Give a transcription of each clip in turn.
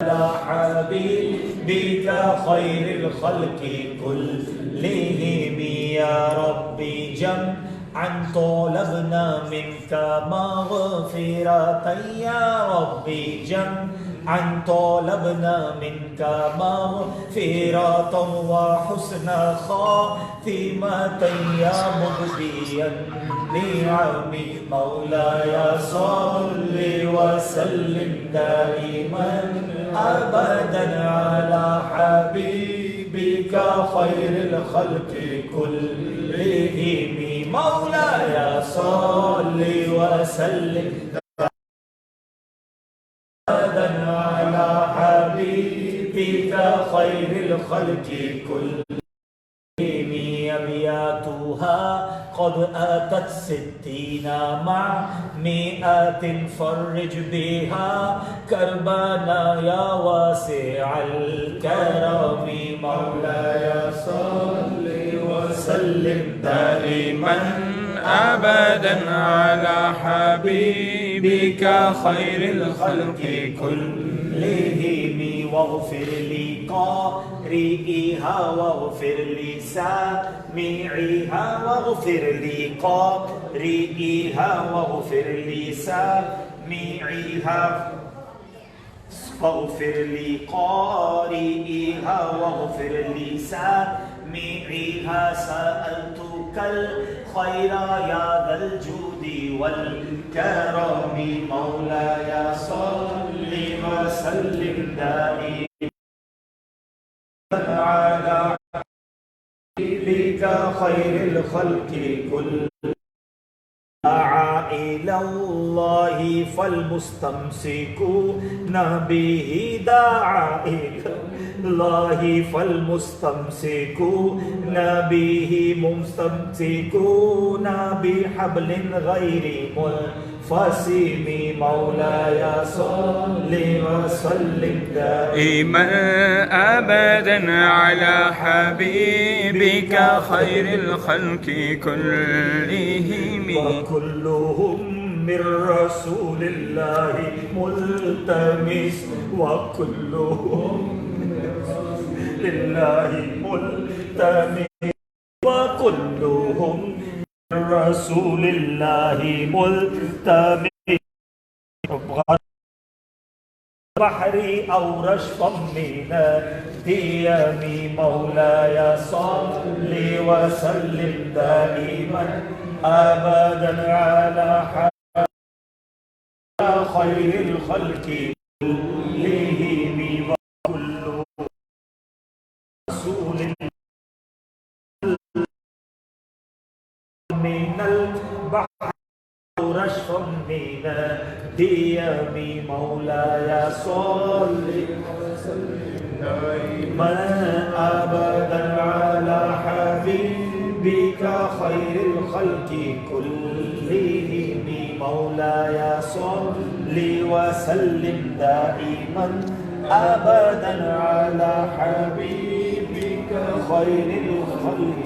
حبيبك خير الخلق كلهم يا ربي جمعا طلبنا منك مغفرة يا ربي جمعا طلبنا منك مغفرة وحسن خاتمة يا مغفي النعم مولاي صل وسلم دائما أبدا على حبيبك خير الخلق كلهم مولاي صل وسلم أبدا على حبيبك خير الخلق كلهم أبياتها قد أتت 60 مع 100 فرج بها كربنا يا واسع الكرم مولاي صل وسلم دائما أبدا على حبيبك خير الخلق كلهم واغفر لي قارئها واغفر لي سامعها واغفر لي قارئها واغفر لي سامعها واغفر لي قارئها واغفر لي سامعها سألتك الخير يا ذا الجود والكرم مولاي صل وسلم دائما على حبيبك خير الخلق كلهم دعا إلى الله فالمستمسكون به دعا إلى الله فالمستمسكون به مستمسكون بحبل غير منفصم مولاي صل وسلم دائما أبدا على حبيبك خير الخلق كلهم وكلهم من رسول الله ملتمس وكلهم من رسول الله ملتمس وكلهم من رسول الله ملتمس بحري أو رشفا من الديم مولاي صل وسلم دائما أبدا على خير الخلق كلهم وكل رسول من البحر رشفا من الديم مولاي صل وسلم دائما أبدا على حبيبك خير الخلق كلهم مولاي صل وسلم دائما أبدا على حبيبك خير الخلق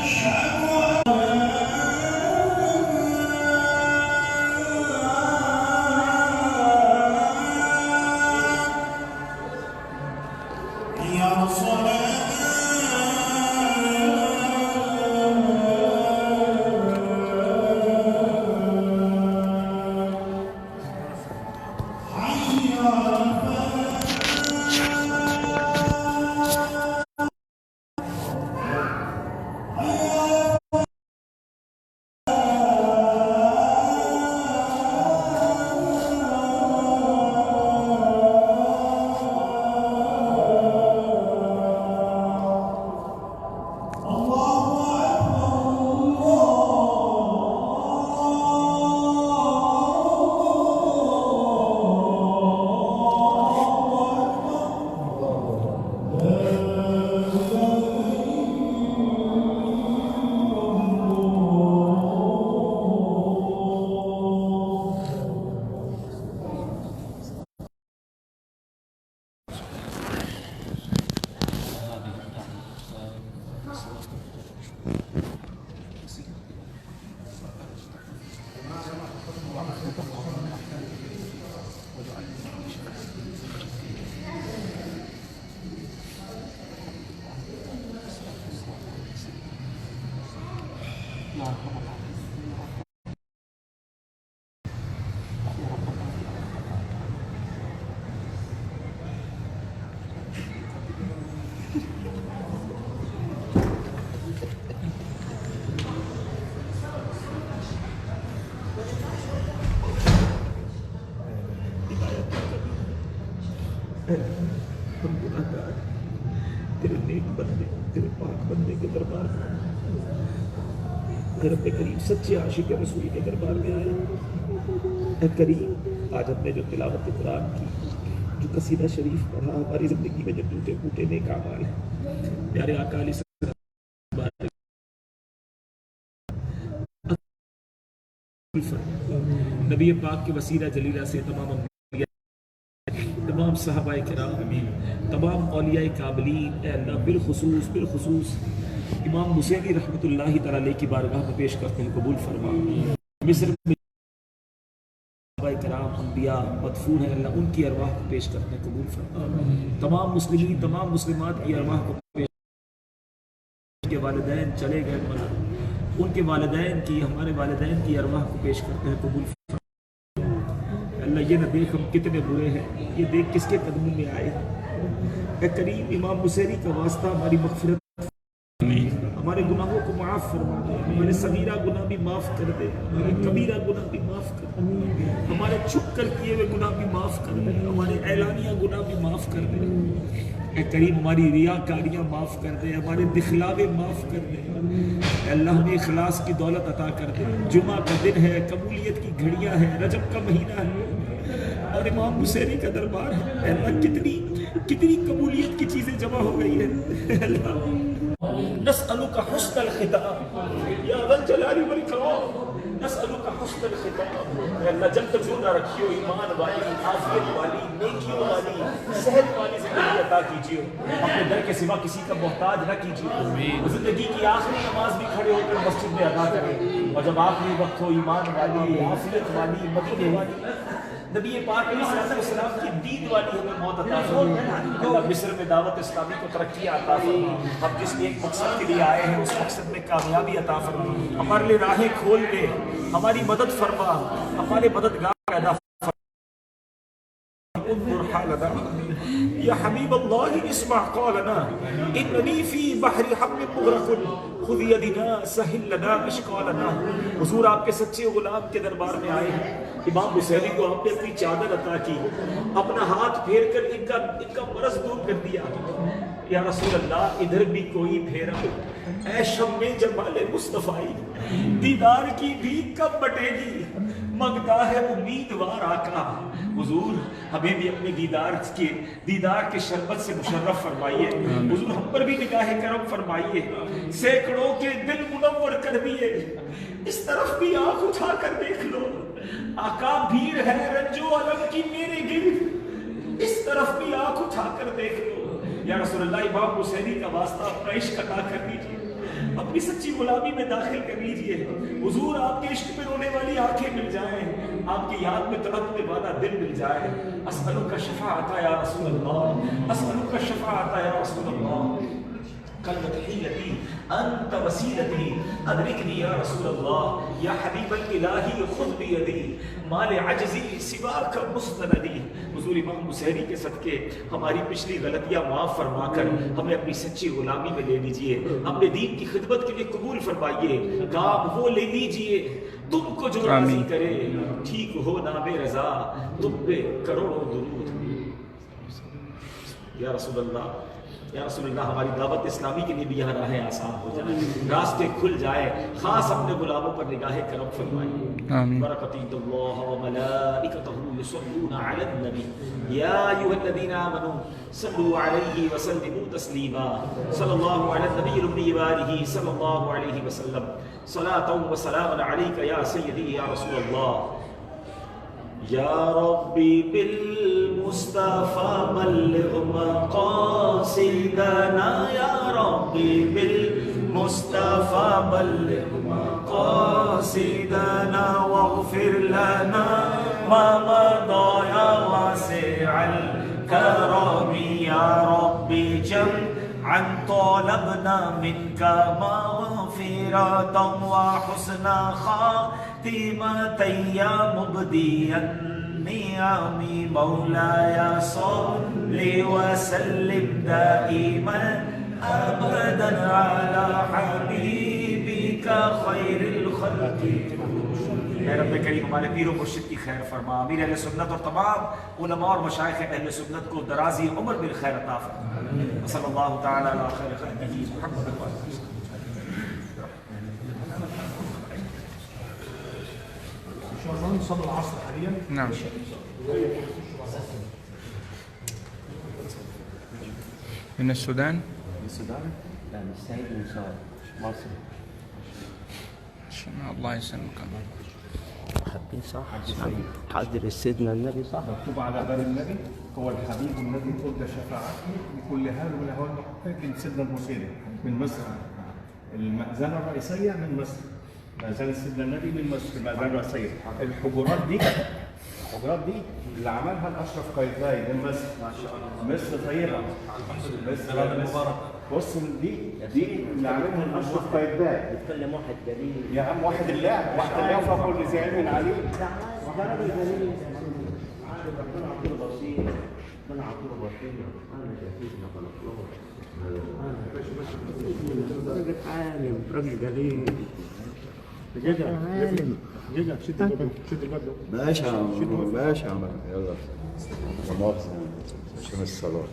أشهد ہم گناہگار تیرے نیک بندے، تیرے پاک بندے کے دربار میں، رب کریم سچے عاشق رسول کے دربار میں آئے۔ اے کریم، آج ہم نے جو تلاوت قرآن کی، جو قصیدہ شریف پڑھا، ہماری زندگی میں جو ٹوٹے پھوٹے نیک اعمال ہیں، پیارے آقا علیہ السلام نبی پاک کے وسیلہ جلیلہ سے تمام انبیاء، تمام صحابہ کرام، تمام اولیاء کاملین، اے اللہ بالخصوص امام حسینی رحمۃ اللہ تعالی علیہ کی بارگاہ میں پیش کرتے ہیں، قبول فرما۔ مصر میں صحابہ کرام انبیاء مدفون ہیں، اللہ ان کی ارواح کو پیش کرتے ہیں، قبول فرما۔ تمام مسلمین، تمام مسلمات کی ارواح کو پیش، ان کے والدین چلے گئے مولا، ان کے والدین کی، ہمارے والدین کی ارواح کو پیش کرتے ہیں، قبول فرما۔ اللہ یہ نہ دیکھ ہم کتنے برے ہیں، یہ دیکھ کس کے قدموں میں آئے۔ اے کریم، امام حسینی کا واسطہ ہماری مغفرت، ہمارے گناہوں کو معاف فرما دے، ہمارے صغیرہ گناہ بھی معاف کر دے، ہمارے کبیرہ گناہ بھی معاف کر دے، ہمارے چھپ کر کیے ہوئے گناہ بھی معاف کر دے، ہمارے اعلانیہ گناہ بھی معاف کر دے۔ اے کریم، ہماری ریاکاریاں معاف کر دے، ہمارے دکھلاوے معاف کر دے۔ اے اللہ ہمیں اخلاص کی دولت عطا کر دے۔ جمعہ کا دن ہے، قبولیت کی گھڑیاں ہیں، رجب کا مہینہ ہے اور امام حسینی کا دربار ہے۔ اے اللہ کتنی قبولیت کی چیزیں جمع ہو گئی ہیں۔ اے اللہ نسألک حسن الختام یا ذا الجلال والاکرام، نسألک حسن الختام۔ اے اللہ جب تک زندہ رکھیو ایمان والی، عافیت والی، نیکیوں والی، صحت والی زندگی عطا کیجیے، اپنے در کے سوا کسی کا محتاج نہ کیجیے۔ زندگی کی آخری نماز بھی کھڑے ہو کر مسجد میں ادا کریں، اور جب آخری وقت ہو ایمان والی، عافیت والی، مدینے والی، نبی پاک علیہ السلام کی دین والی ہمیں موت عطا فرما۔ اللہ مصر میں دعوت اسلامی کو ترقی عطا فرما، ہم جس ایک مقصد کے لیے آئے ہیں اس مقصد میں کامیابی عطا فرما، ہمارے لیے راہیں کھول دے، ہماری مدد فرما، ہمارے مددگار پیدا فرما۔ انظر حالنا یا حبیب اللہ اسمع قولنا اننی فی بحر حم مغرق خذ یدنا سہل لنا اشکالنا۔ حضور آپ کے سچے غلام کے دربار میں آئے ہیں، امام حسینی کو آپ نے اپنی چادر عطا کی، اپنا ہاتھ پھیر کر ان کا مرض دور کر دیا۔ یا رسول اللہ ادھر بھی کوئی پھیرا، اے شم جمال مصطفی دیدار کی بھیک کب بٹے گی، مانگتا ہے امیدوار آقا۔ حضور ہمیں بھی اپنے دیدار کے شربت سے مشرف فرمائیے، حضور ہم پر بھی نگاہ کرم فرمائیے، سینکڑوں کے دل منور کر دیے، اس طرف بھی آنکھ اٹھا کر دیکھ لو، آقا بھیڑ ہے رنجو علم کی میرے گرد، اس طرف بھی آنکھ اٹھا کر دیکھ لو۔ یا رسول اللہ امام حسینی کا واسطہ اپنا عشق عطا کر دیجیے، اپنی سچی غلامی میں داخل کر لیجیے۔ حضور آپ کے عشق میں رونے والی آنکھیں مل جائیں، آپ کی یاد میں تڑپنے والا دل مل جائے۔ اسألک شفاعت یا رسول اللہ، اسألک شفاعت یا رسول اللہ، قلبت حیلتی انت وسیلتی ادرکنی یا رسول اللہ، یا حبیب الالہی خذ بیدی مال عجزی سواک مستندی۔ حضور امام حسینی کے صدقے ہماری پچھلی غلطیاں معاف فرما کر ہمیں اپنی سچی غلامی میں لے لیجئے، اپنے دین کی خدمت کے لیے قبول فرمائیے، کام وہ لے لیجئے تم کو جو راضی کرے، ٹھیک ہو نام رضا تم پہ کروڑوں درود۔ یا رسول اللہ، یا رسول اللہ ہماری دعوت اسلامی کے لیے بھی یہاں راہیں آسان ہو جائیں، راستے کھل جائے، خاص اپنے غلاموں پر نگاہ کرم فرمائیے۔ برکت اللہ وملائکتہ یصلون علی النبی یا ایھا الذین آمنوا صلوا علیہ وسلموا تسلیما۔ صلی اللہ علی النبی الأمی وآلہ صلی اللہ علیہ وسلم، صلاۃ وسلام علیک یا سیدی یا رسول اللہ۔ یا ربی بالمصطفى بلغ مقاصدنا، یا ربی بالمصطفى بلغ مقاصدنا، واغفر لنا ما مضى یا واسع الكرم، یا ربی جمعا طالبنا منك ما مغفرة وحسن خاتمة يا مبدي النعم مولاي صل وسلم دائما أبدا على حبيبك خير الخلق. اے رب کریم ہمارے پیر و مرشد کی خیر فرما، امیر اہل سنت اور تمام علماء اور مشائخ اہل سنت کو درازی عمر بالخیر عطا فرما. صلی اللہ تعالی علی خیر خلقہ محمد و آلہ وسلم. ان شاء الله نصلي العصر حاليا. نعم. من السودان؟ من السودان؟ لا من الصعيد من مصر. الله يسلمك. حابين صح؟ حاضر سيدنا النبي صح؟ مكتوب على باب النبي هو الحبيب الذي ترجى شفاعته بكل هال من اهوال المحققين سيدنا البوصيري من مصر. المأذنة الرئيسية من مصر. مأذنة سيدنا النبي من مصر، المأذنة الرئيسية. الحجرات دي اللي عملها الأشرف قايتباي من مصر. ما شاء الله. مصر طيبة. مصر. بص دي اللي عاملها الأشرف قايتباي. بيتكلم واحد جليل. يا عم واحد الله فوق كل ذي علم عليم. ده راجل جليل. عارف ربنا عطيه بصير. ربنا عطيه بصير. أنا شايفين خلقناه. راجل عالم، راجل جليل. بجد عالم. جدا شد البدو. ماشي يا عم، ماشي يا عم، يلا. مؤاخذة عشان الصلاة.